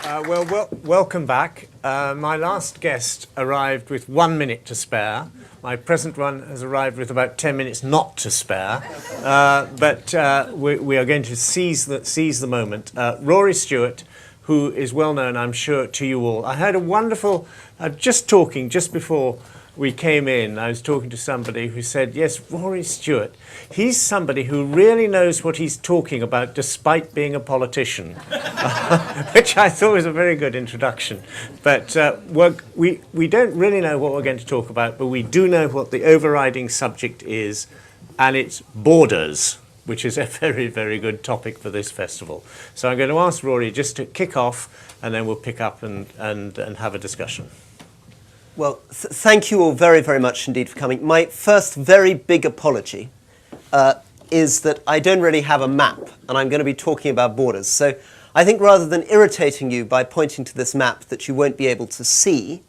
Welcome back. My last guest arrived with 1 minute to spare. My present one has arrived with about 10 minutes not to spare. But we are going to seize the moment. Rory Stewart, who is well known, I'm sure, to you all. I heard a wonderful, just before we came in, I was talking to somebody who said, yes, Rory Stewart, he's somebody who really knows what he's talking about despite being a politician, which I thought was a very good introduction. But we don't really know what we're going to talk about, but we do know what the overriding subject is, and it's borders, which is a very, very good topic for this festival. So I'm going to ask Rory just to kick off, and then we'll pick up and have a discussion. Well, thank you all very, very much indeed for coming. My first very big apology is that I don't really have a map, and I'm going to be talking about borders. So I think rather than irritating you by pointing to this map that you won't be able to see,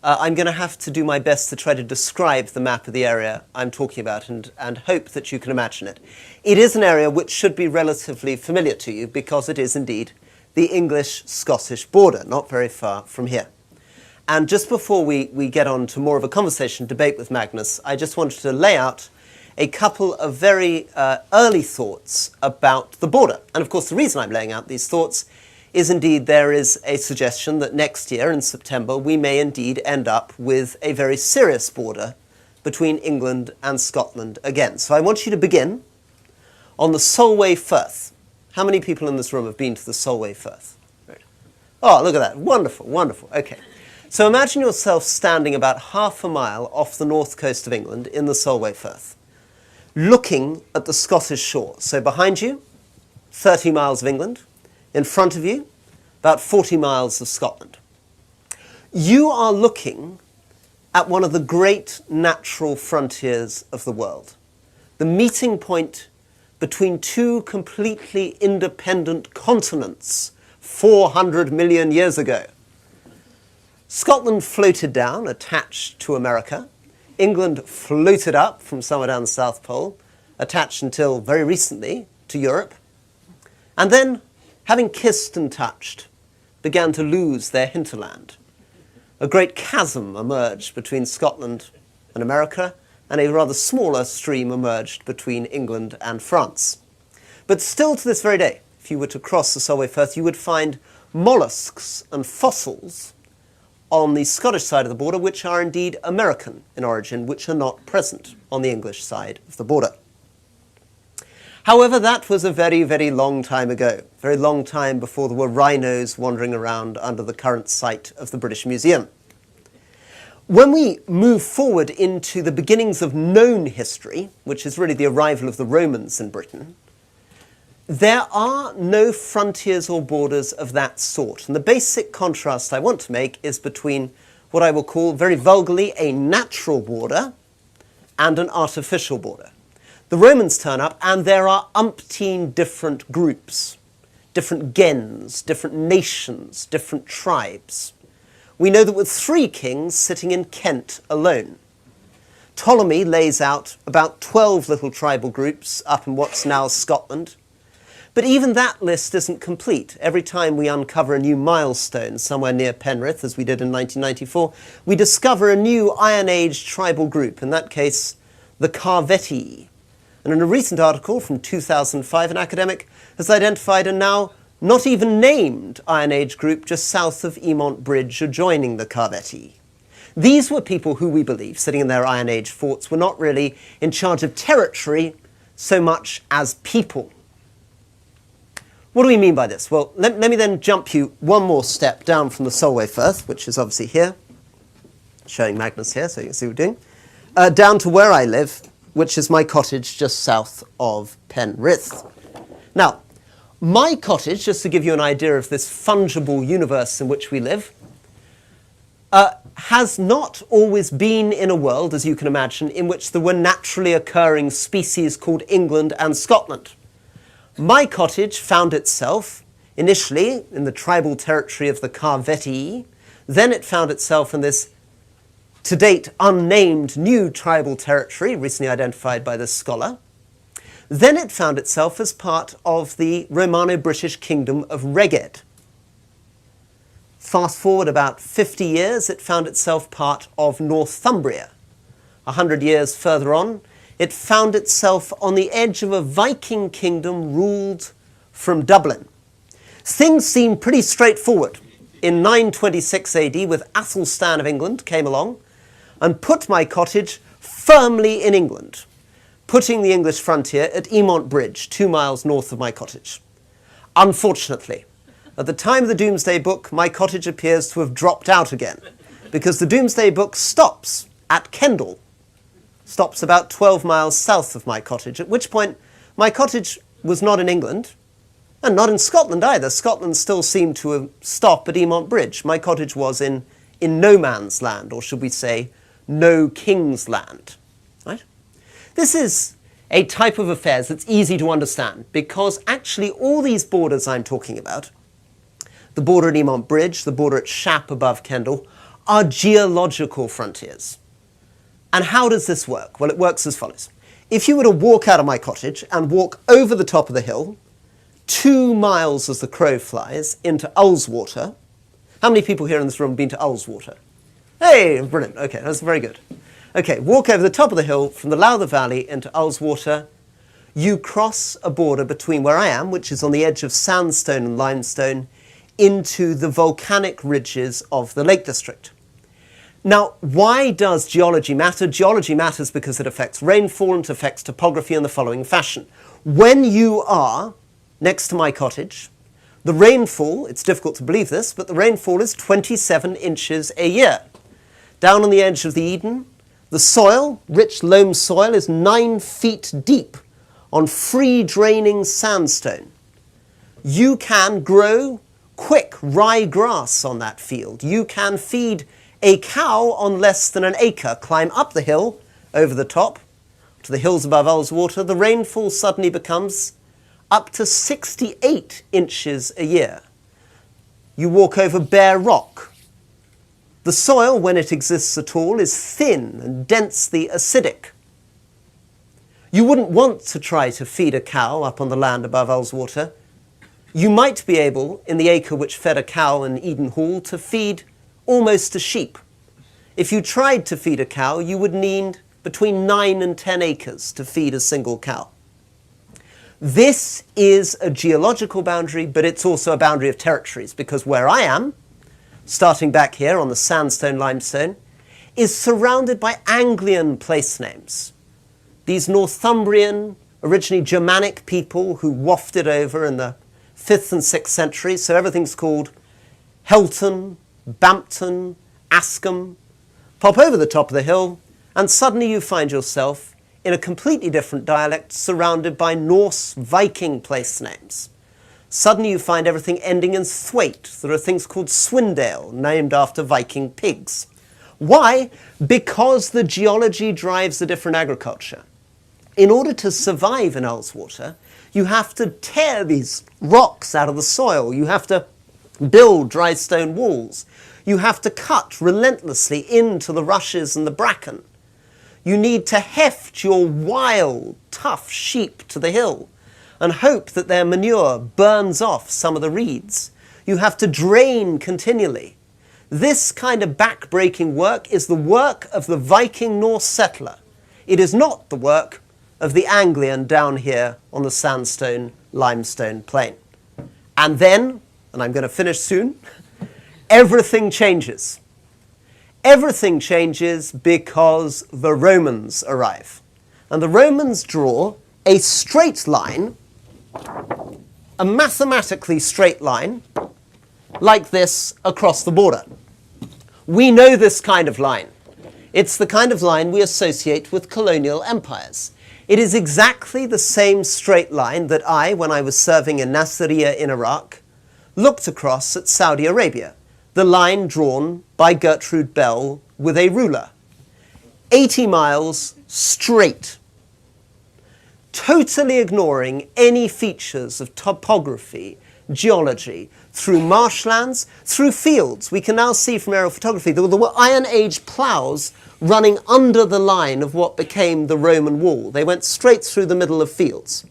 I'm going to have to do my best to try to describe the map of the area I'm talking about and hope that you can imagine it. It is an area which should be relatively familiar to you because it is indeed the English-Scottish border, not very far from here. And just before we get on to more of a conversation, debate with Magnus, I just wanted to lay out a couple of very early thoughts about the border. And of course, the reason I'm laying out these thoughts is indeed there is a suggestion that next year in September we may indeed end up with a very serious border between England and Scotland again. So I want you to begin on the Solway Firth. How many people in this room have been to the Solway Firth? Oh, look at that. Wonderful, wonderful. Okay. So imagine yourself standing about half a mile off the north coast of England in the Solway Firth, looking at the Scottish shore. So behind you, 30 miles of England. In front of you, about 40 miles of Scotland. You are looking at one of the great natural frontiers of the world, the meeting point between two completely independent continents 400 million years ago. Scotland floated down, attached to America. England floated up from somewhere down the South Pole, attached until very recently to Europe. And then, having kissed and touched, began to lose their hinterland. A great chasm emerged between Scotland and America, and a rather smaller stream emerged between England and France. But still to this very day, if you were to cross the Solway Firth, you would find mollusks and fossils on the Scottish side of the border, which are indeed American in origin, which are not present on the English side of the border. However, that was a very, very long time ago, very long time before there were rhinos wandering around under the current site of the British Museum. When we move forward into the beginnings of known history, which is really the arrival of the Romans in Britain, there are no frontiers or borders of that sort. And the basic contrast I want to make is between what I will call very vulgarly a natural border and an artificial border. The Romans turn up and there are umpteen different groups, different gens, different nations, different tribes. We know that with 3 kings sitting in Kent alone. Ptolemy lays out about 12 little tribal groups up in what's now Scotland. But even that list isn't complete. Every time we uncover a new milestone somewhere near Penrith, as we did in 1994, we discover a new Iron Age tribal group, in that case, the Carvetii. And in a recent article from 2005, an academic has identified a now not even named Iron Age group just south of Emont Bridge adjoining the Carvetii. These were people who we believe, sitting in their Iron Age forts, were not really in charge of territory so much as people. What do we mean by this? Well, let me then jump you one more step down from the Solway Firth, which is obviously here, showing Magnus here so you can see what we're doing, down to where I live, which is my cottage just south of Penrith. Now, my cottage, just to give you an idea of this fungible universe in which we live, has not always been in a world, as you can imagine, in which there were naturally occurring species called England and Scotland. My cottage found itself initially in the tribal territory of the Carvetii, then it found itself in this to date unnamed new tribal territory, recently identified by this scholar. Then it found itself as part of the Romano-British kingdom of Reged. Fast forward about 50 years, it found itself part of Northumbria. 100 years further on, it found itself on the edge of a Viking kingdom ruled from Dublin. Things seemed pretty straightforward. In 926 AD, with Athelstan of England came along and put my cottage firmly in England, putting the English frontier at Emont Bridge, 2 miles north of my cottage. Unfortunately, at the time of the Doomsday Book, my cottage appears to have dropped out again, because the Doomsday Book stops at Kendal, stops about 12 miles south of my cottage, at which point my cottage was not in England, and not in Scotland either. Scotland still seemed to stop at Emont Bridge. My cottage was in no man's land, or should we say, no king's land. Right? This is a type of affairs that's easy to understand, because actually all these borders I'm talking about, the border at Emont Bridge, the border at Shap above Kendal, are geological frontiers. And how does this work? Well, it works as follows. If you were to walk out of my cottage and walk over the top of the hill, 2 miles as the crow flies, into Ullswater. How many people here in this room have been to Ullswater? Hey, brilliant. Okay, that's very good. Okay, walk over the top of the hill from the Lowther Valley into Ullswater. You cross a border between where I am, which is on the edge of sandstone and limestone, into the volcanic ridges of the Lake District. Now, why does geology matter? Geology matters because it affects rainfall and it affects topography in the following fashion. When you are next to my cottage, the rainfall, it's difficult to believe this, but the rainfall is 27 inches a year. Down on the edge of the Eden, the soil, rich loam soil, is 9 feet deep on free draining sandstone. You can grow quick rye grass on that field. You can feed a cow on less than an acre, climb up the hill over the top to the hills above Ullswater. The rainfall suddenly becomes up to 68 inches a year. You walk over bare rock. The soil, when it exists at all, is thin and densely acidic. You wouldn't want to try to feed a cow up on the land above Ullswater. You might be able, in the acre which fed a cow in Eden Hall, to feed almost a sheep. If you tried to feed a cow, you would need between 9 and 10 acres to feed a single cow. This is a geological boundary, but it's also a boundary of territories, because where I am, starting back here on the sandstone limestone, is surrounded by Anglian place names. These Northumbrian, originally Germanic people who wafted over in the 5th and 6th centuries, so everything's called Helton, Bampton, Ascombe. Pop over the top of the hill, and suddenly you find yourself in a completely different dialect surrounded by Norse Viking place names. Suddenly you find everything ending in Thwaite. There are things called Swindale, named after Viking pigs. Why? Because the geology drives a different agriculture. In order to survive in Ullswater, you have to tear these rocks out of the soil. You have to build dry stone walls. You have to cut relentlessly into the rushes and the bracken. You need to heft your wild, tough sheep to the hill and hope that their manure burns off some of the reeds. You have to drain continually. This kind of back-breaking work is the work of the Viking Norse settler. It is not the work of the Anglian down here on the sandstone, limestone plain. And then, and I'm going to finish soon, everything changes. Everything changes because the Romans arrive. And the Romans draw a straight line, a mathematically straight line, like this across the border. We know this kind of line. It's the kind of line we associate with colonial empires. It is exactly the same straight line that I, when I was serving in Nasiriyah in Iraq, looked across at Saudi Arabia, the line drawn by Gertrude Bell with a ruler. 80 miles straight, totally ignoring any features of topography, geology, through marshlands, through fields. We can now see from aerial photography there were Iron Age ploughs running under the line of what became the Roman wall. They went straight through the middle of fields.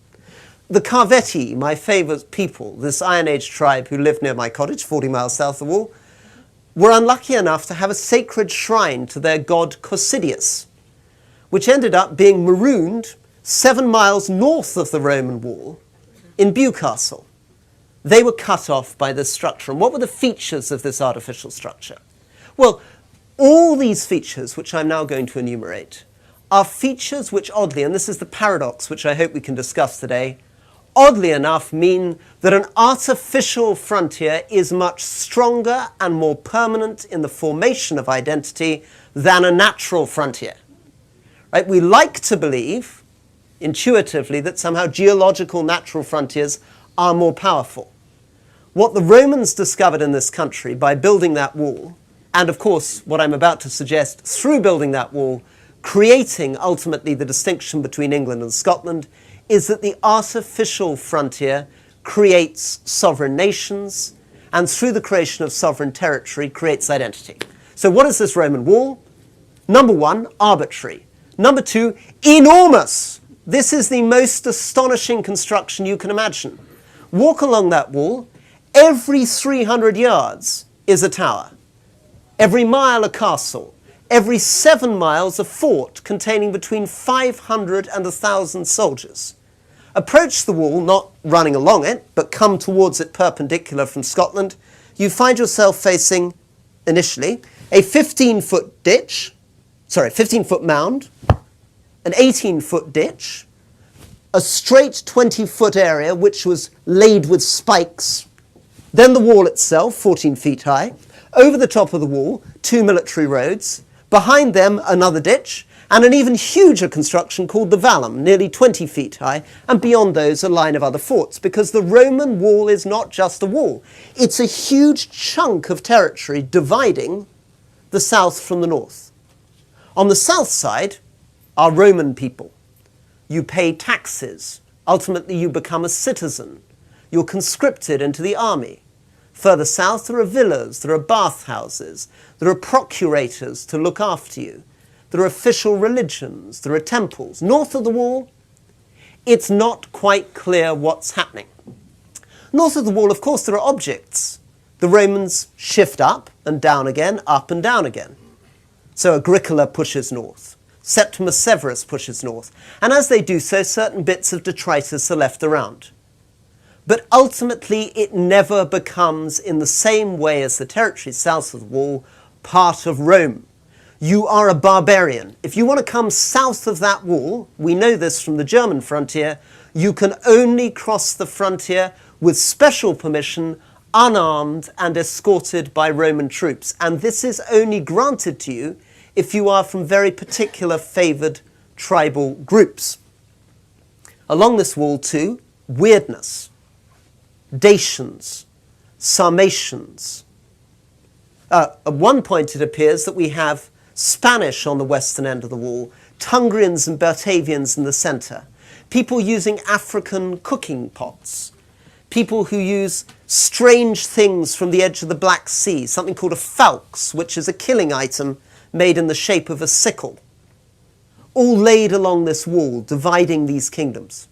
The Carvetti, my favourite people, this Iron Age tribe who lived near my cottage, 40 miles south of the wall, were unlucky enough to have a sacred shrine to their god Cosidius, which ended up being marooned 7 miles north of the Roman wall in Bewcastle. They were cut off by this structure. And what were the features of this artificial structure? Well, all these features, which I'm now going to enumerate, are features which oddly, and this is the paradox which I hope we can discuss today, oddly enough mean that an artificial frontier is much stronger and more permanent in the formation of identity than a natural frontier. Right? We like to believe, intuitively, that somehow geological natural frontiers are more powerful. What the Romans discovered in this country by building that wall, and of course what I'm about to suggest through building that wall, creating ultimately the distinction between England and Scotland, is that the artificial frontier creates sovereign nations, and through the creation of sovereign territory creates identity. So what is this Roman wall? Number one, arbitrary. Number two, enormous. This is the most astonishing construction you can imagine. Walk along that wall, every 300 yards is a tower, every mile a castle, every 7 miles a fort containing between 500 and 1,000 soldiers. Approach the wall, not running along it, but come towards it perpendicular from Scotland, you find yourself facing, initially, a 15-foot mound, an 18-foot ditch, a straight 20-foot area which was laid with spikes, then the wall itself, 14 feet high, over the top of the wall, 2 military roads, behind them another ditch, and an even huger construction called the Vallum, nearly 20 feet high, and beyond those a line of other forts, because the Roman wall is not just a wall. It's a huge chunk of territory dividing the south from the north. On the south side are Roman people. You pay taxes. Ultimately, you become a citizen. You're conscripted into the army. Further south, there are villas, there are bathhouses, there are procurators to look after you. There are official religions, there are temples. North of the wall, it's not quite clear what's happening. North of the wall, of course, there are objects. The Romans shift up and down again, up and down again. So Agricola pushes north. Septimus Severus pushes north. And as they do so, certain bits of detritus are left around. But ultimately, it never becomes, in the same way as the territory south of the wall, part of Rome. You are a barbarian. If you want to come south of that wall, we know this from the German frontier, you can only cross the frontier with special permission, unarmed and escorted by Roman troops. And this is only granted to you if you are from very particular favoured tribal groups. Along this wall too, weirdness, Dacians, Sarmatians. At one point it appears that we have Spanish on the western end of the wall, Tungrians and Batavians in the centre, people using African cooking pots, people who use strange things from the edge of the Black Sea, something called a falx, which is a killing item made in the shape of a sickle, all laid along this wall, dividing these kingdoms.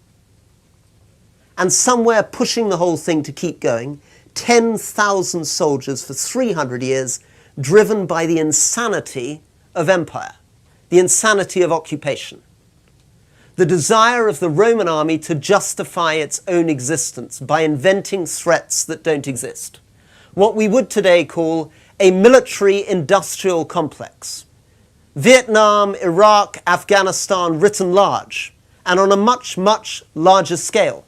And somewhere pushing the whole thing to keep going, 10,000 soldiers for 300 years, driven by the insanity of empire, the insanity of occupation, the desire of the Roman army to justify its own existence by inventing threats that don't exist. What we would today call a military-industrial complex. Vietnam, Iraq, Afghanistan written large, and on a much, much larger scale.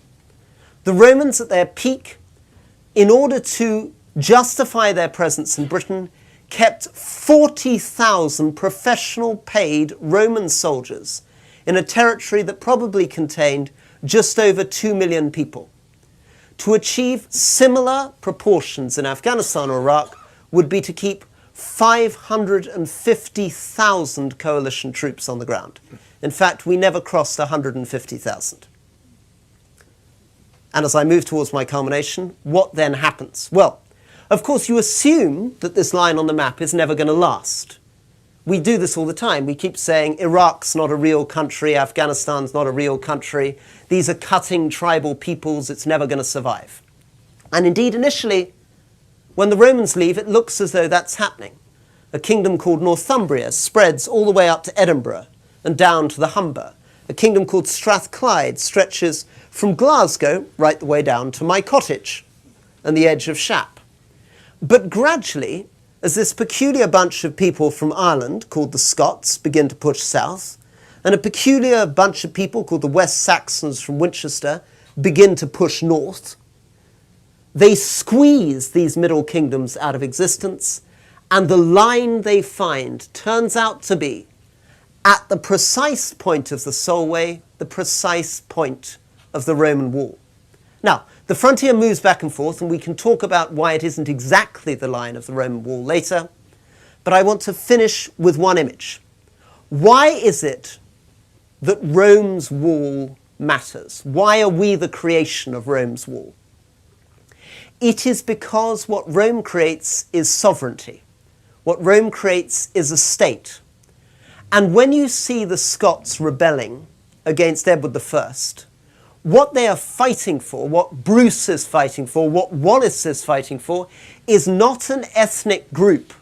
The Romans at their peak, in order to justify their presence in Britain, kept 40,000 professional paid Roman soldiers in a territory that probably contained just over 2 million people. To achieve similar proportions in Afghanistan or Iraq would be to keep 550,000 coalition troops on the ground. In fact, we never crossed 150,000. And as I move towards my culmination, what then happens? Well, of course, you assume that this line on the map is never going to last. We do this all the time. We keep saying Iraq's not a real country, Afghanistan's not a real country. These are cutting tribal peoples, it's never going to survive. And indeed, initially, When the Romans leave, it looks as though that's happening. A kingdom called Northumbria spreads all the way up to Edinburgh and down to the Humber. A kingdom called Strathclyde stretches from Glasgow right the way down to my cottage and the edge of Shap. But gradually, as this peculiar bunch of people from Ireland, called the Scots, begin to push south, and a peculiar bunch of people called the West Saxons from Winchester begin to push north, they squeeze these middle kingdoms out of existence, and the line they find turns out to be, at the precise point of the Solway, the precise point of the Roman wall. Now, the frontier moves back and forth, and we can talk about why it isn't exactly the line of the Roman wall later, but I want to finish with one image. Why is it that Rome's wall matters? Why are we the creation of Rome's wall? It is because what Rome creates is sovereignty. What Rome creates is a state. And when you see the Scots rebelling against Edward I, what they are fighting for, what Bruce is fighting for, what Wallace is fighting for, is not an ethnic group,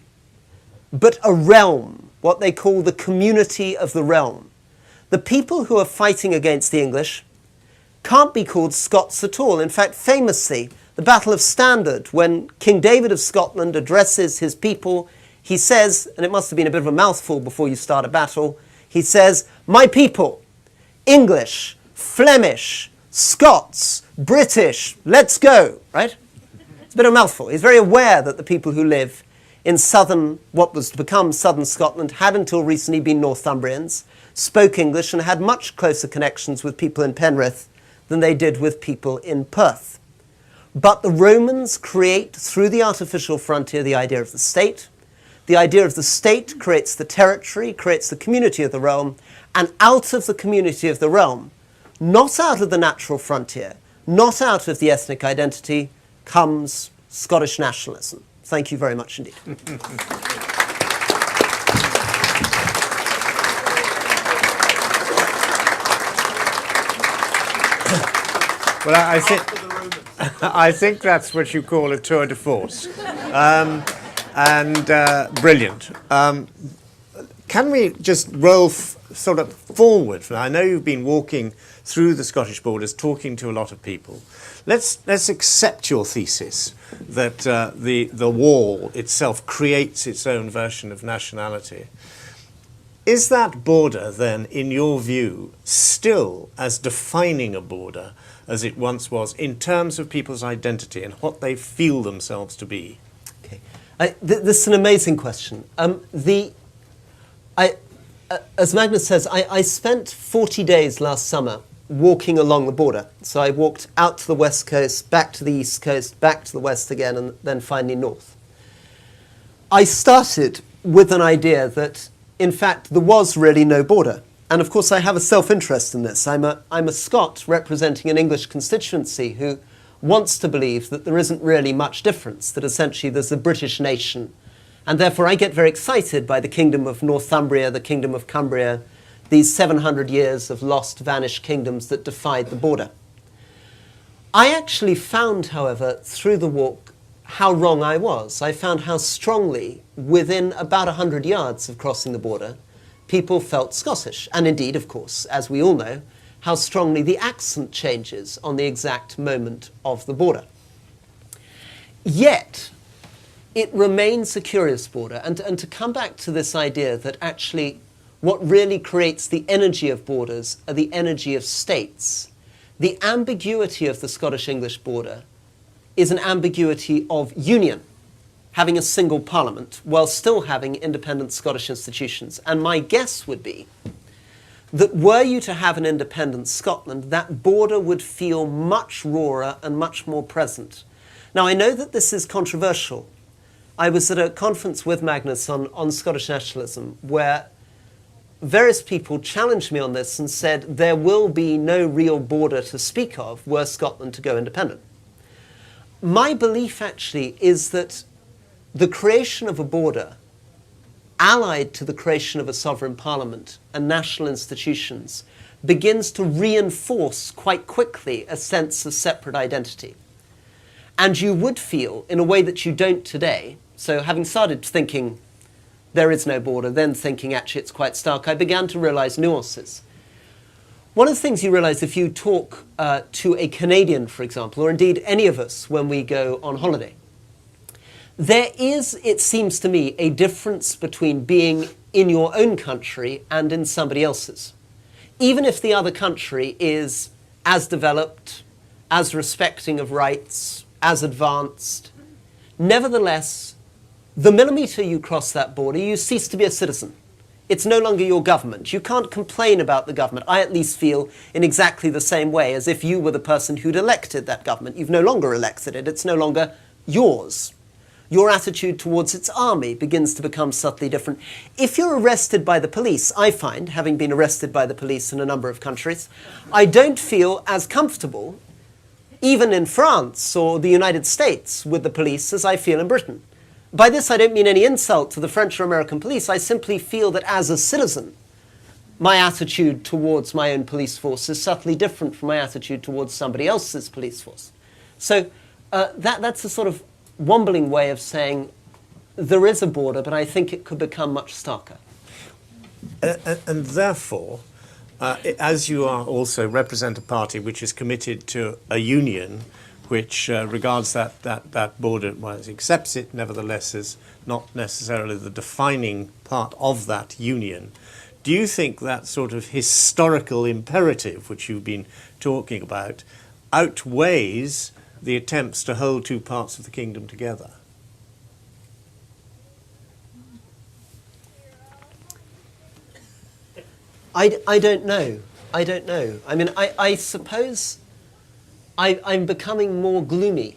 but a realm, what they call the community of the realm. The people who are fighting against the English can't be called Scots at all. In fact, famously, the Battle of Standard, when King David of Scotland addresses his people, he says, and it must have been a bit of a mouthful before you start a battle, he says, "My people, English, Flemish, Scots, British, let's go," right? It's a bit of a mouthful. He's very aware that the people who live in southern, what was to become southern Scotland, had until recently been Northumbrians, spoke English, and had much closer connections with people in Penrith than they did with people in Perth. But the Romans create, through the artificial frontier, the idea of the state. The idea of the state creates the territory, creates the community of the realm, and out of the community of the realm, not out of the natural frontier, not out of the ethnic identity, comes Scottish nationalism. Thank you very much indeed. Well, I think that's what you call a tour de force. Brilliant. Can we just roll sort of forward? I know you've been walking through the Scottish borders, talking to a lot of people. Let's accept your thesis that the wall itself creates its own version of nationality. Is that border then, in your view, still as defining a border as it once was in terms of people's identity and what they feel themselves to be? Okay. This is an amazing question. As Magnus says, I spent 40 days last summer walking along the border. So I walked out to the west coast, back to the east coast, back to the west again, and then finally north. I started with an idea that, in fact, there was really no border. And of course, I have a self-interest in this. I'm a Scot representing an English constituency who wants to believe that there isn't really much difference, that essentially there's a British nation. And therefore, I get very excited by the kingdom of Northumbria, the kingdom of Cumbria, these 700 years of lost, vanished kingdoms that defied the border. I actually found, however, through the walk, how wrong I was. I found how strongly, within about 100 yards of crossing the border, people felt Scottish. And indeed, of course, as we all know, how strongly the accent changes on the exact moment of the border. Yet, it remains a curious border. And to come back to this idea that actually what really creates the energy of borders are the energy of states, the ambiguity of the Scottish-English border is an ambiguity of union, having a single parliament, while still having independent Scottish institutions. And my guess would be that were you to have an independent Scotland, that border would feel much rawer and much more present. Now, I know that this is controversial. I was at a conference with Magnus on Scottish nationalism where various people challenged me on this and said there will be no real border to speak of were Scotland to go independent. My belief actually is that the creation of a border, allied to the creation of a sovereign parliament and national institutions, begins to reinforce quite quickly a sense of separate identity. And you would feel, in a way that you don't today, so having started thinking there is no border, then thinking actually it's quite stark, I began to realize nuances. One of the things you realize if you talk to a Canadian, for example, or indeed any of us when we go on holiday, there is, it seems to me, a difference between being in your own country and in somebody else's. Even if the other country is as developed, as respecting of rights, as advanced, nevertheless, the millimeter you cross that border, you cease to be a citizen. It's no longer your government. You can't complain about the government. I at least feel in exactly the same way as if you were the person who'd elected that government. You've no longer elected it. It's no longer yours. Your attitude towards its army begins to become subtly different. If you're arrested by the police, I find, having been arrested by the police in a number of countries, I don't feel as comfortable, even in France or the United States, with the police as I feel in Britain. By this, I don't mean any insult to the French or American police. I simply feel that as a citizen, my attitude towards my own police force is subtly different from my attitude towards somebody else's police force. So that's a sort of wombling way of saying there is a border, but I think it could become much starker. And therefore, as you are also represent a party which is committed to a union which regards that border, well, it accepts it, nevertheless is not necessarily the defining part of that union. Do you think that sort of historical imperative, which you've been talking about, outweighs the attempts to hold two parts of the kingdom together? I don't know. I don't know. I mean, I suppose I'm becoming more gloomy.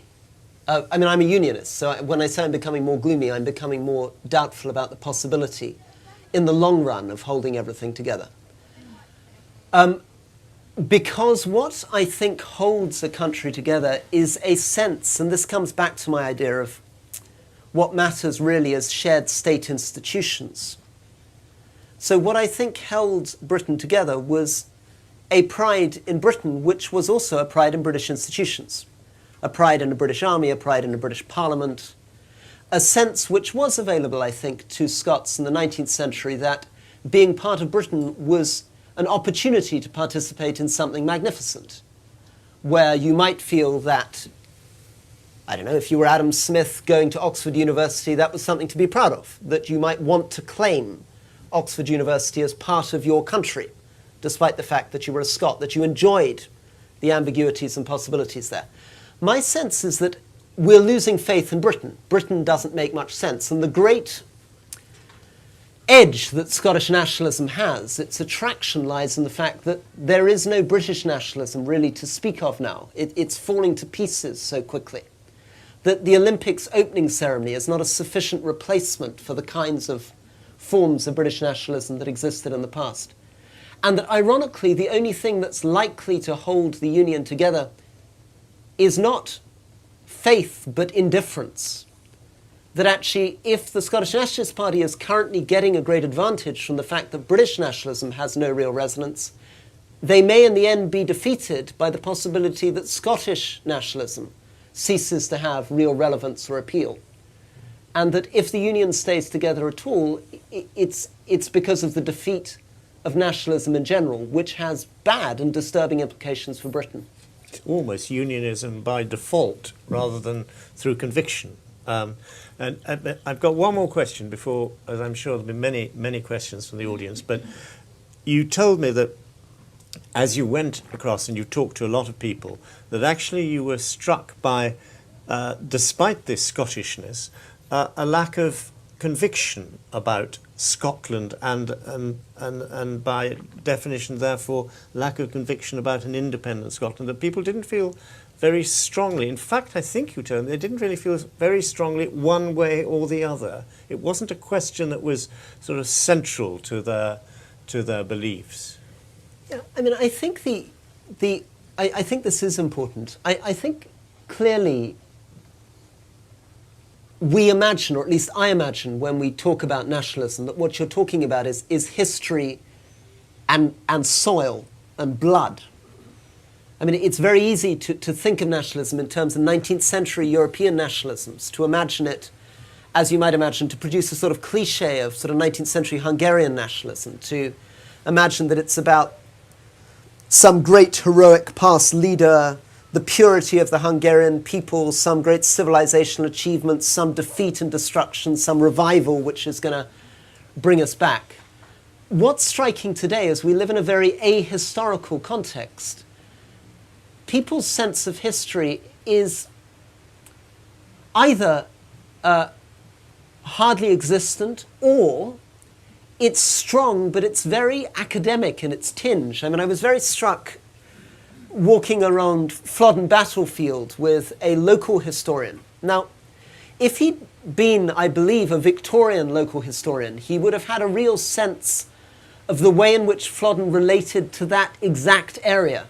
I mean, I'm a unionist, so when I say I'm becoming more gloomy, I'm becoming more doubtful about the possibility in the long run of holding everything together. Because what I think holds a country together is a sense, and this comes back to my idea of what matters really as shared state institutions. So what I think held Britain together was a pride in Britain, which was also a pride in British institutions. A pride in a British army, a pride in a British parliament, a sense which was available, I think, to Scots in the 19th century that being part of Britain was an opportunity to participate in something magnificent, where you might feel that, I don't know, if you were Adam Smith going to Oxford University, that was something to be proud of, that you might want to claim Oxford University as part of your country, despite the fact that you were a Scot, that you enjoyed the ambiguities and possibilities there. My sense is that we're losing faith in Britain. Britain doesn't make much sense. And the great edge that Scottish nationalism has, its attraction lies in the fact that there is no British nationalism really to speak of now. It's falling to pieces so quickly. That the Olympics opening ceremony is not a sufficient replacement for the kinds of forms of British nationalism that existed in the past. And that ironically, the only thing that's likely to hold the Union together is not faith, but indifference. That actually, if the Scottish Nationalist Party is currently getting a great advantage from the fact that British nationalism has no real resonance, they may in the end be defeated by the possibility that Scottish nationalism ceases to have real relevance or appeal. And that if the Union stays together at all, it's because of the defeat of nationalism in general, which has bad and disturbing implications for Britain. It's almost unionism by default rather than through conviction. And I've got one more question before, as I'm sure there'll be many questions from the audience, but you told me that as you went across and you talked to a lot of people, that actually you were struck by, despite this Scottishness, a lack of conviction about Scotland and by definition, therefore, lack of conviction about an independent Scotland, that people didn't feel very strongly. In fact, I think you told me they didn't really feel very strongly one way or the other. It wasn't a question that was sort of central to their beliefs. Yeah, I mean, I think I think this is important. I think clearly we imagine, or at least I imagine, when we talk about nationalism, that what you're talking about is history and soil and blood. I mean, it's very easy to think of nationalism in terms of 19th century European nationalisms, to imagine it, as you might imagine, to produce a sort of cliche of sort of 19th century Hungarian nationalism, to imagine that it's about some great heroic past leader, the purity of the Hungarian people, some great civilizational achievement, some defeat and destruction, some revival which is going to bring us back. What's striking today is we live in a very ahistorical context. People's sense of history is either hardly existent, or it's strong, but it's very academic in its tinge. I mean, I was very struck walking around Flodden battlefield with a local historian. Now, if he'd been, I believe, a Victorian local historian, he would have had a real sense of the way in which Flodden related to that exact area,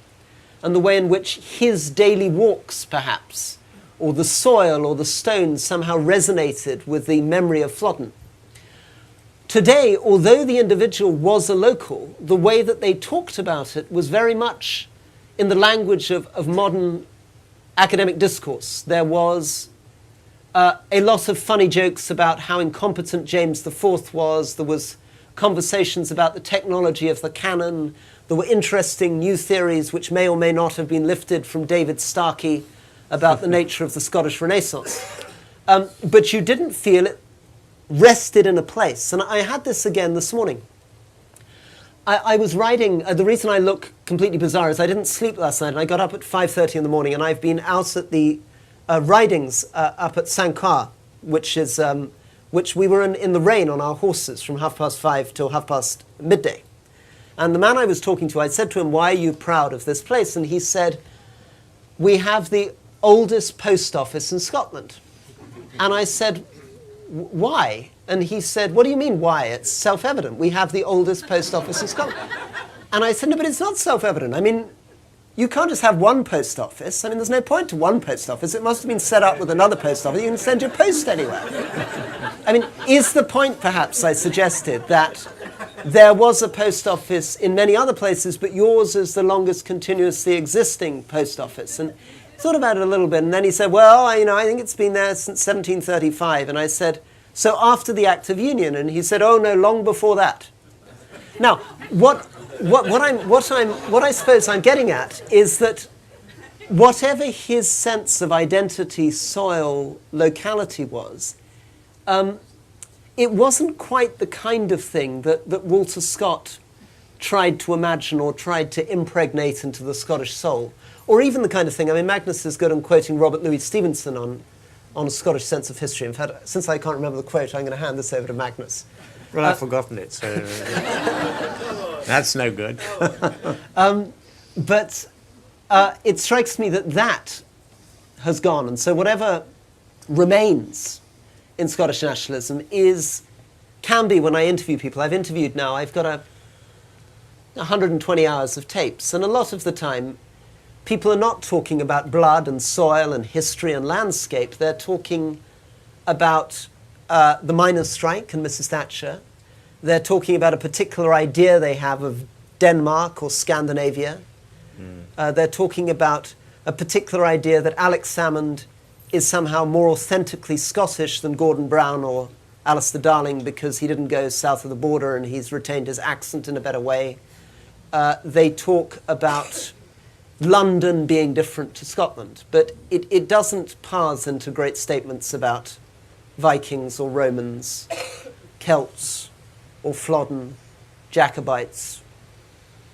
and the way in which his daily walks, perhaps, or the soil or the stones somehow resonated with the memory of Flodden. Today, although the individual was a local, the way that they talked about it was very much in the language of modern academic discourse. There was a lot of funny jokes about how incompetent James IV was. There was conversations about the technology of the cannon. There were interesting new theories which may or may not have been lifted from David Starkey about the nature of the Scottish Renaissance. But you didn't feel it rested in a place. And I had this again this morning. I was riding, the reason I look completely bizarre is I didn't sleep last night, and I got up at 5:30 in the morning, and I've been out at the ridings up at Saint-Quart, which we were in the rain on our horses from 5:30 till midday. And the man I was talking to, I said to him, "Why are you proud of this place?" And he said, "We have the oldest post office in Scotland." And I said, "Why?" And he said, "What do you mean, why? It's self-evident. We have the oldest post office in Scotland." And I said, "No, but it's not self-evident. I mean, you can't just have one post office. I mean, there's no point to one post office. It must have been set up with another post office. You can send your post anywhere." I mean, is the point, perhaps, I suggested, that there was a post office in many other places, but yours is the longest continuously existing post office? And he thought about it a little bit, and then he said, "Well, I think it's been there since 1735. And I said, "So after the Act of Union?" And he said, "Oh, no, long before that." Now, what I suppose I'm getting at is that whatever his sense of identity, soil, locality was, it wasn't quite the kind of thing that Walter Scott tried to imagine or tried to impregnate into the Scottish soul, or even the kind of thing, I mean, Magnus is good on quoting Robert Louis Stevenson on a Scottish sense of history. In fact, since I can't remember the quote, I'm going to hand this over to Magnus. Well, I've forgotten it, so that's no good. But it strikes me that has gone, and so whatever remains in Scottish nationalism can be, when I interview people, I've interviewed now, I've got 120 hours of tapes, and a lot of the time people are not talking about blood and soil and history and landscape. They're talking about the miners' strike and Mrs. Thatcher. They're talking about a particular idea they have of Denmark or Scandinavia. They're talking about a particular idea that Alex Salmond is somehow more authentically Scottish than Gordon Brown or Alistair Darling because he didn't go south of the border and he's retained his accent in a better way. They talk about London being different to Scotland, but it doesn't parse into great statements about Vikings or Romans, Celts or Flodden, Jacobites,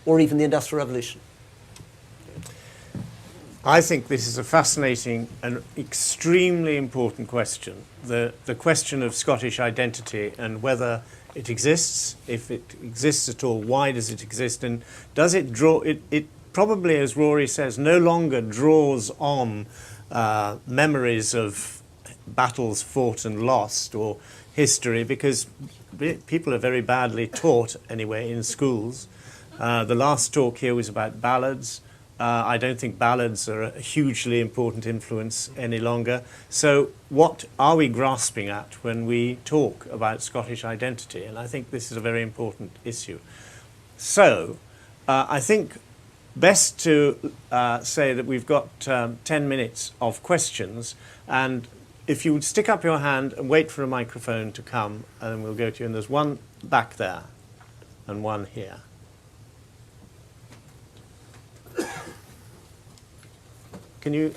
or even the Industrial Revolution. I think this is a fascinating and extremely important question. The question of Scottish identity and whether it exists, if it exists at all, why does it exist, and does it draw, it probably, as Rory says, no longer draws on memories of battles fought and lost or history, because people are very badly taught anyway in schools. The last talk here was about ballads. I don't think ballads are a hugely important influence any longer. So what are we grasping at when we talk about Scottish identity? And I think this is a very important issue. So I think best to say that we've got 10 minutes of questions, and if you would stick up your hand and wait for a microphone to come, and then we'll go to you. And there's one back there and one here. Can you?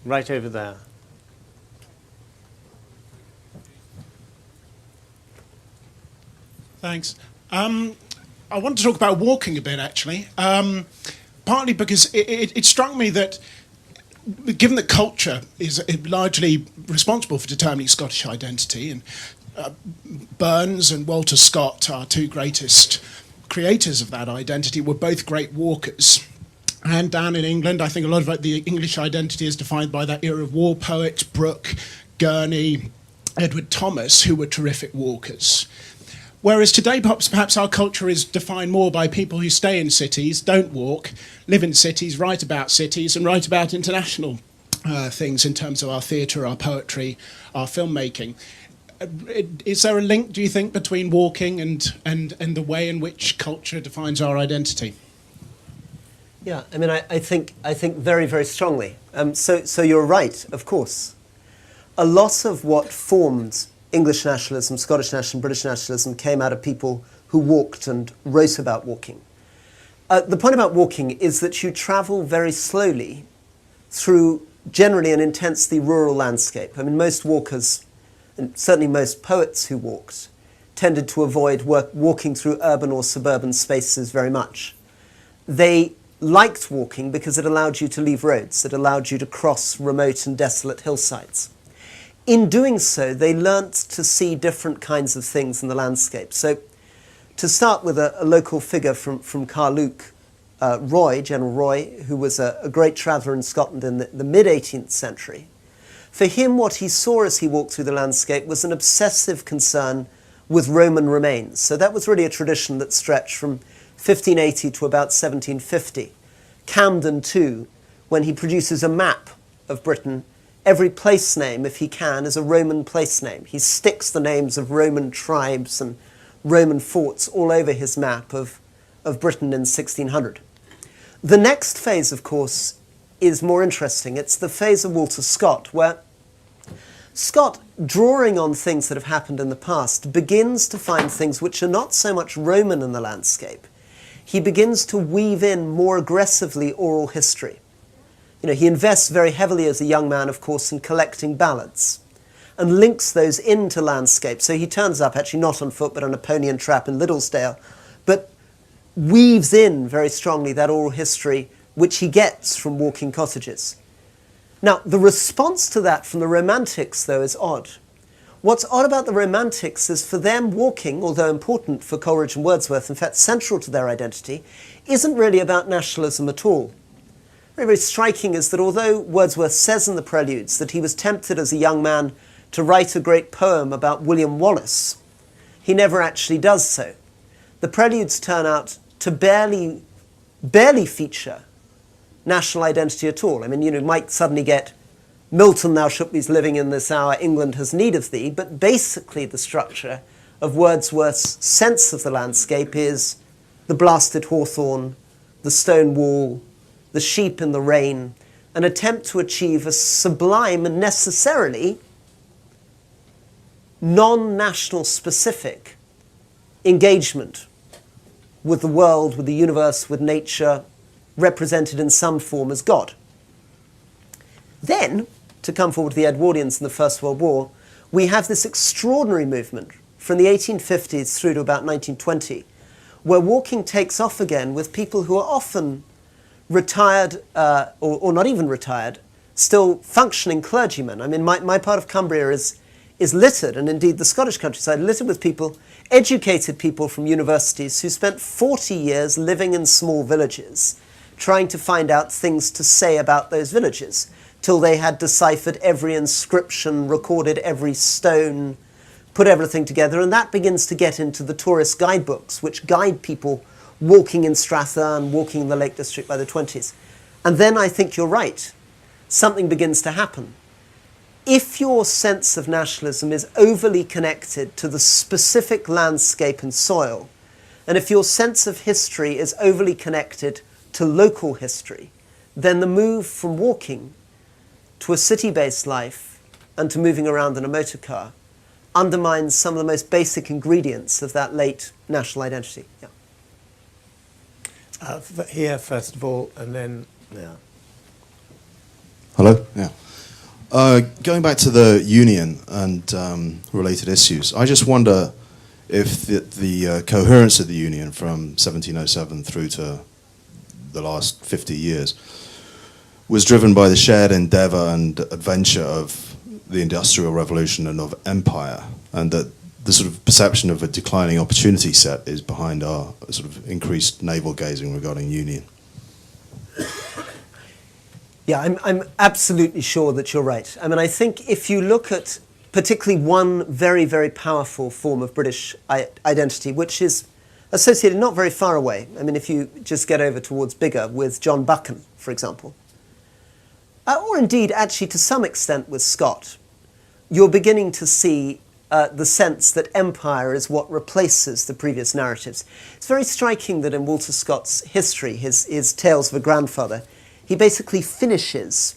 Right over there. Thanks. I want to talk about walking a bit, actually, partly because it struck me that, given that culture is largely responsible for determining Scottish identity, and Burns and Walter Scott, our two greatest creators of that identity, were both great walkers. And down in England, I think a lot of the English identity is defined by that era of war poets, Brooke, Gurney, Edward Thomas, who were terrific walkers. Whereas today, perhaps our culture is defined more by people who stay in cities, don't walk, live in cities, write about cities, and write about international things in terms of our theatre, our poetry, our filmmaking. Is there a link, do you think, between walking and the way in which culture defines our identity? Yeah, I mean, I think very, very strongly. So you're right, of course. A lot of what formed English nationalism, Scottish nationalism, British nationalism came out of people who walked and wrote about walking. The point about walking is that you travel very slowly through generally an intensely rural landscape. I mean, most walkers, and certainly most poets who walked, tended to avoid walking through urban or suburban spaces very much. They liked walking because it allowed you to leave roads. It allowed you to cross remote and desolate hillsides. In doing so, they learnt to see different kinds of things in the landscape. So to start with a local figure from Carluke, Roy, General Roy, who was a great traveller in Scotland in the mid-18th century. For him, what he saw as he walked through the landscape was an obsessive concern with Roman remains. So that was really a tradition that stretched from 1580 to about 1750. Camden, too, when he produces a map of Britain, every place name, if he can, is a Roman place name. He sticks the names of Roman tribes and Roman forts all over his map of Britain in 1600. The next phase, of course, is more interesting. It's the phase of Walter Scott, where Scott, drawing on things that have happened in the past, begins to find things which are not so much Roman in the landscape. He begins to weave in more aggressively oral history. You know, he invests very heavily as a young man, of course, in collecting ballads and links those into landscape. So he turns up, actually not on foot, but on a pony and trap in Liddlesdale, but weaves in very strongly that oral history which he gets from walking cottages. Now, the response to that from the Romantics, though, is odd. What's odd about the Romantics is for them walking, although important for Coleridge and Wordsworth, in fact central to their identity, isn't really about nationalism at all. Very, very striking is that although Wordsworth says in the Preludes that he was tempted as a young man to write a great poem about William Wallace, he never actually does so. The Preludes turn out to barely feature national identity at all. I mean, you might suddenly get Milton, thou shalt be living in this hour, England has need of thee, but basically the structure of Wordsworth's sense of the landscape is the blasted hawthorn, the stone wall, the sheep in the rain, an attempt to achieve a sublime and necessarily non-national specific engagement with the world, with the universe, with nature, represented in some form as God. Then, to come forward to the Edwardians in the First World War, we have this extraordinary movement from the 1850s through to about 1920, where walking takes off again with people who are often retired, or not even retired, still functioning clergymen. I mean, my part of Cumbria is littered, and indeed the Scottish countryside, littered with people, educated people from universities who spent 40 years living in small villages, trying to find out things to say about those villages, till they had deciphered every inscription, recorded every stone, put everything together, and that begins to get into the tourist guidebooks, which guide people walking in Strathern, walking in the Lake District by the 20s. And then I think you're right. Something begins to happen. If your sense of nationalism is overly connected to the specific landscape and soil, And if your sense of history is overly connected to local history, then the move from walking to a city-based life and to moving around in a motor car undermines some of the most basic ingredients of that late national identity. Yeah. Here, first of all, and then, yeah. Hello? Yeah. Going back to the union and related issues, I just wonder if the coherence of the union from 1707 through to the last 50 years was driven by the shared endeavour and adventure of the Industrial Revolution and of empire, and that the sort of perception of a declining opportunity set is behind our sort of increased navel gazing regarding union. Yeah, I'm absolutely sure that you're right. I mean, I think if you look at particularly one very, very powerful form of British identity, which is associated not very far away. I mean, if you just get over towards Biggar with John Buchan, for example, or indeed, actually, to some extent with Scott, you're beginning to see the sense that empire is what replaces the previous narratives. It's very striking that in Walter Scott's history, his Tales of a Grandfather, he basically finishes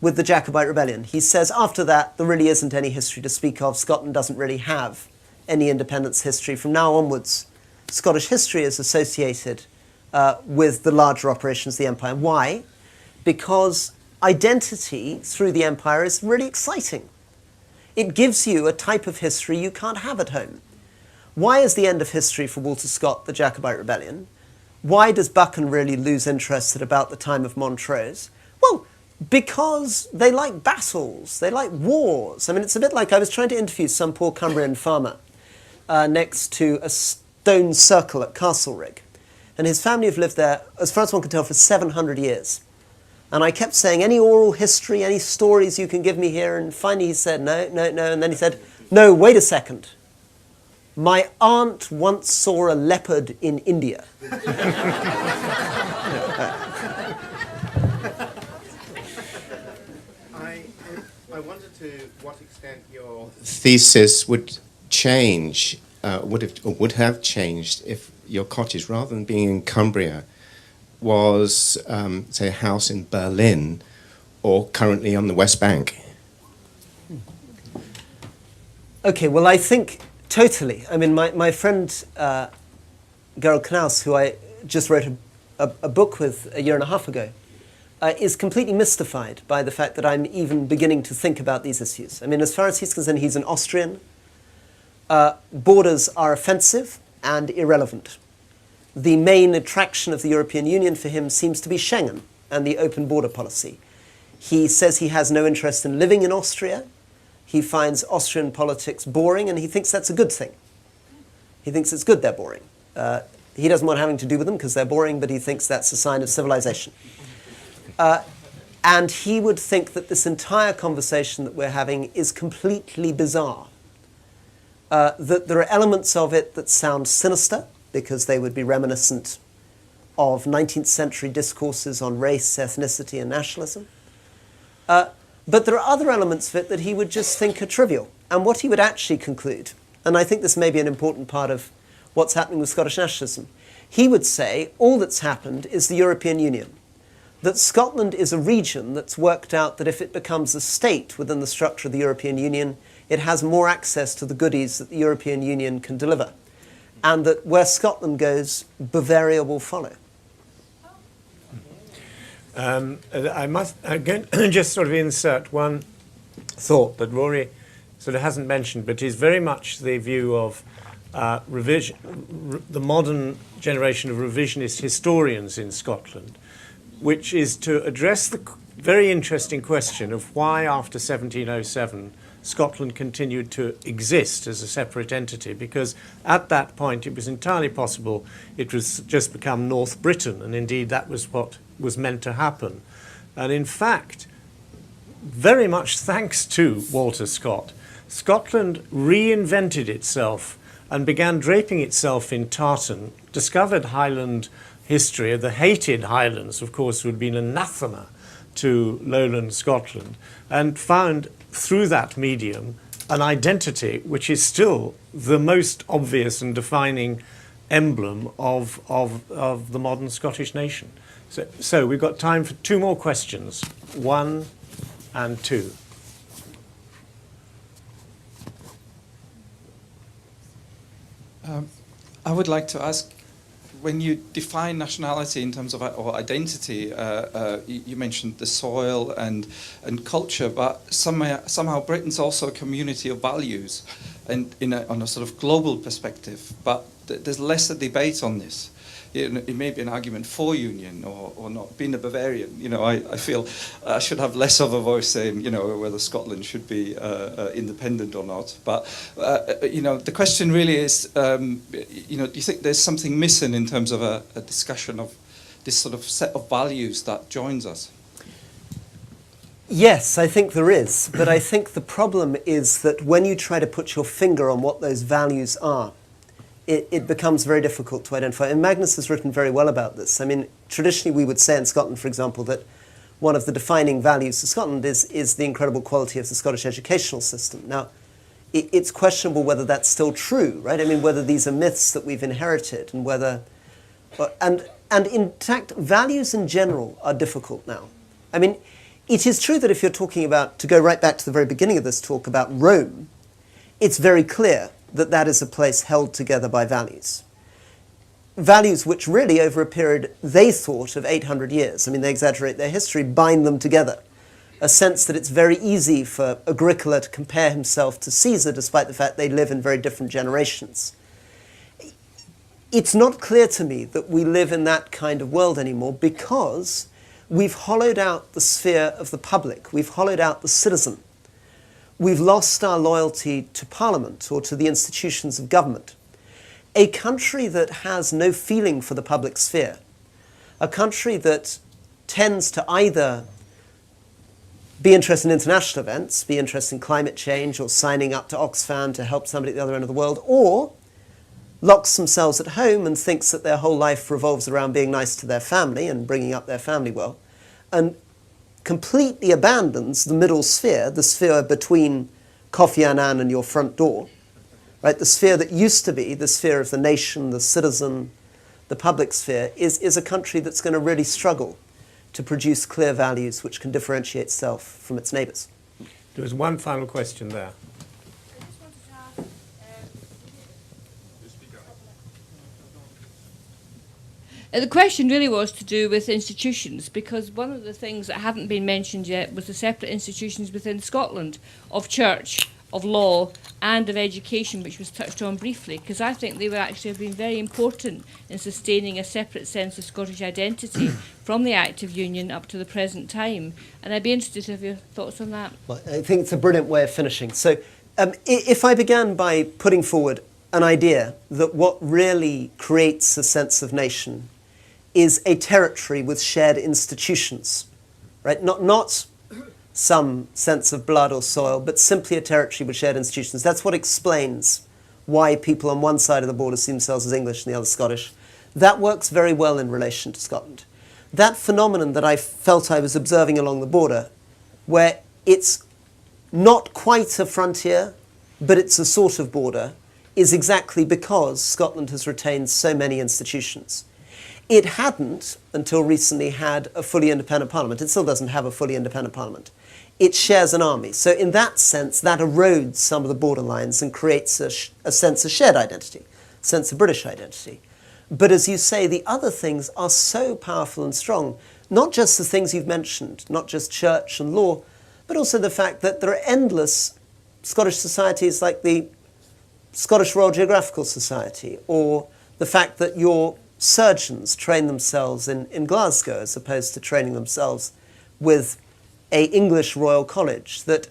with the Jacobite Rebellion. He says, after that, there really isn't any history to speak of. Scotland doesn't really have any independence history. From now onwards, Scottish history is associated with the larger operations of the empire. Why? Because identity through the empire is really exciting. It gives you a type of history you can't have at home. Why is the end of history for Walter Scott the Jacobite Rebellion? Why does Buchan really lose interest at about the time of Montrose? Well, because they like battles, they like wars. I mean, it's a bit like I was trying to interview some poor Cumbrian farmer next to a stone circle at Castlerigg. And his family have lived there, as far as one can tell, for 700 years. And I kept saying, any oral history, any stories you can give me here? And finally he said, no, no, no. And then he said, no, wait a second. My aunt once saw a leopard in India. I wonder to what extent your thesis would change, would have changed if your cottage, rather than being in Cumbria, was, say, a house in Berlin or currently on the West Bank. Okay, well, I think totally. I mean, my friend Gerald Knaus, who I just wrote a book with a year and a half ago, is completely mystified by the fact that I'm even beginning to think about these issues. I mean, as far as he's concerned, he's an Austrian. Borders are offensive and irrelevant. The main attraction of the European Union for him seems to be Schengen and the open border policy. He says he has no interest in living in Austria. He finds Austrian politics boring, and he thinks that's a good thing. He thinks it's good they're boring. He doesn't want having to do with them because they're boring, but he thinks that's a sign of civilization. And he would think that this entire conversation that we're having is completely bizarre. That there are elements of it that sound sinister, because they would be reminiscent of 19th century discourses on race, ethnicity, and nationalism. But there are other elements of it that he would just think are trivial. And what he would actually conclude, and I think this may be an important part of what's happening with Scottish nationalism, he would say all that's happened is the European Union. That Scotland is a region that's worked out that if it becomes a state within the structure of the European Union, it has more access to the goodies that the European Union can deliver. And that where Scotland goes, Bavaria will follow. I must again just sort of insert one thought that Rory sort of hasn't mentioned, but is very much the view of the modern generation of revisionist historians in Scotland, which is to address the very interesting question of why, after 1707, Scotland continued to exist as a separate entity, because at that point it was entirely possible it was just become North Britain, and indeed that was what was meant to happen. And in fact, very much thanks to Walter Scott, Scotland reinvented itself and began draping itself in tartan, discovered Highland history. The hated Highlands, of course, would have been anathema to lowland Scotland, and found through that medium an identity which is still the most obvious and defining emblem of the modern Scottish nation. So we've got time for two more questions, 1 and 2. I would like to ask, when you define nationality in terms of or identity, you mentioned the soil and culture, but somehow Britain's also a community of values, and on a sort of global perspective. But there's less a debate on this. It may be an argument for union or not. Being a Bavarian, I feel I should have less of a voice saying, whether Scotland should be independent or not. But, the question really is, do you think there's something missing in terms of a discussion of this sort of set of values that joins us? Yes, I think there is. But I think the problem is that when you try to put your finger on what those values are, it becomes very difficult to identify. And Magnus has written very well about this. I mean, traditionally we would say in Scotland, for example, that one of the defining values of Scotland is the incredible quality of the Scottish educational system. Now, it's questionable whether that's still true, right? I mean, whether these are myths that we've inherited and whether... And in fact, values in general are difficult now. I mean, it is true that if you're talking about, to go right back to the very beginning of this talk about Rome, it's very clear that that is a place held together by values. Values which really, over a period, they thought of 800 years, I mean, they exaggerate their history, bind them together. A sense that it's very easy for Agricola to compare himself to Caesar, despite the fact they live in very different generations. It's not clear to me that we live in that kind of world anymore because we've hollowed out the sphere of the public. We've hollowed out the citizen. We've lost our loyalty to Parliament or to the institutions of government. A country that has no feeling for the public sphere, a country that tends to either be interested in international events, be interested in climate change or signing up to Oxfam to help somebody at the other end of the world, or locks themselves at home and thinks that their whole life revolves around being nice to their family and bringing up their family well, and completely abandons the middle sphere, the sphere between Kofi Annan and your front door, right? The sphere that used to be the sphere of the nation, the citizen, the public sphere, is a country that's going to really struggle to produce clear values which can differentiate itself from its neighbours. There was one final question there. The question really was to do with institutions, because one of the things that haven't been mentioned yet was the separate institutions within Scotland of church, of law and of education, which was touched on briefly, because I think they would actually have been very important in sustaining a separate sense of Scottish identity from the Act of Union up to the present time. And I'd be interested to have your thoughts on that. Well, I think it's a brilliant way of finishing. So if I began by putting forward an idea that what really creates a sense of nation is a territory with shared institutions, right? Not some sense of blood or soil, but simply a territory with shared institutions. That's what explains why people on one side of the border see themselves as English and the other Scottish. That works very well in relation to Scotland. That phenomenon that I felt I was observing along the border, where it's not quite a frontier, but it's a sort of border, is exactly because Scotland has retained so many institutions. It hadn't, until recently, had a fully independent parliament. It still doesn't have a fully independent parliament. It shares an army. So in that sense, that erodes some of the borderlines and creates a sense of shared identity, a sense of British identity. But as you say, the other things are so powerful and strong, not just the things you've mentioned, not just church and law, but also the fact that there are endless Scottish societies like the Scottish Royal Geographical Society, or the fact that your surgeons train themselves in Glasgow as opposed to training themselves with an English Royal College, that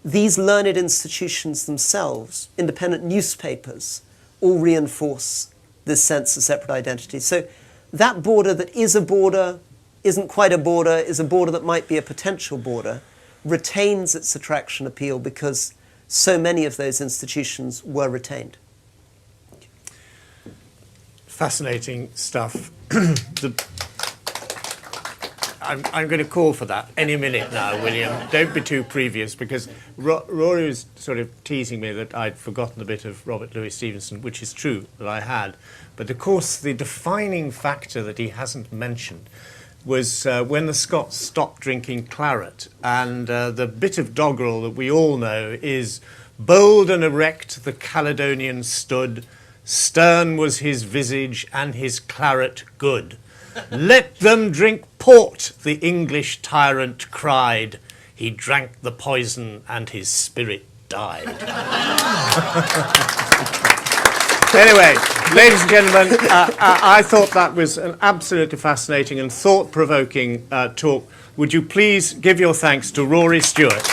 these learned institutions themselves, independent newspapers, all reinforce this sense of separate identity. So that border that is a border, isn't quite a border, is a border that might be a potential border, retains its attraction appeal because so many of those institutions were retained. Fascinating stuff. I'm going to call for that any minute now, William. Don't be too previous, because Rory was sort of teasing me that I'd forgotten a bit of Robert Louis Stevenson, which is true that I had. But of course, the defining factor that he hasn't mentioned was when the Scots stopped drinking claret. And the bit of doggerel that we all know is, bold and erect the Caledonian stood, stern was his visage and his claret good. Let them drink port, the English tyrant cried. He drank the poison and his spirit died. Anyway, ladies and gentlemen, I thought that was an absolutely fascinating and thought-provoking talk. Would you please give your thanks to Rory Stewart?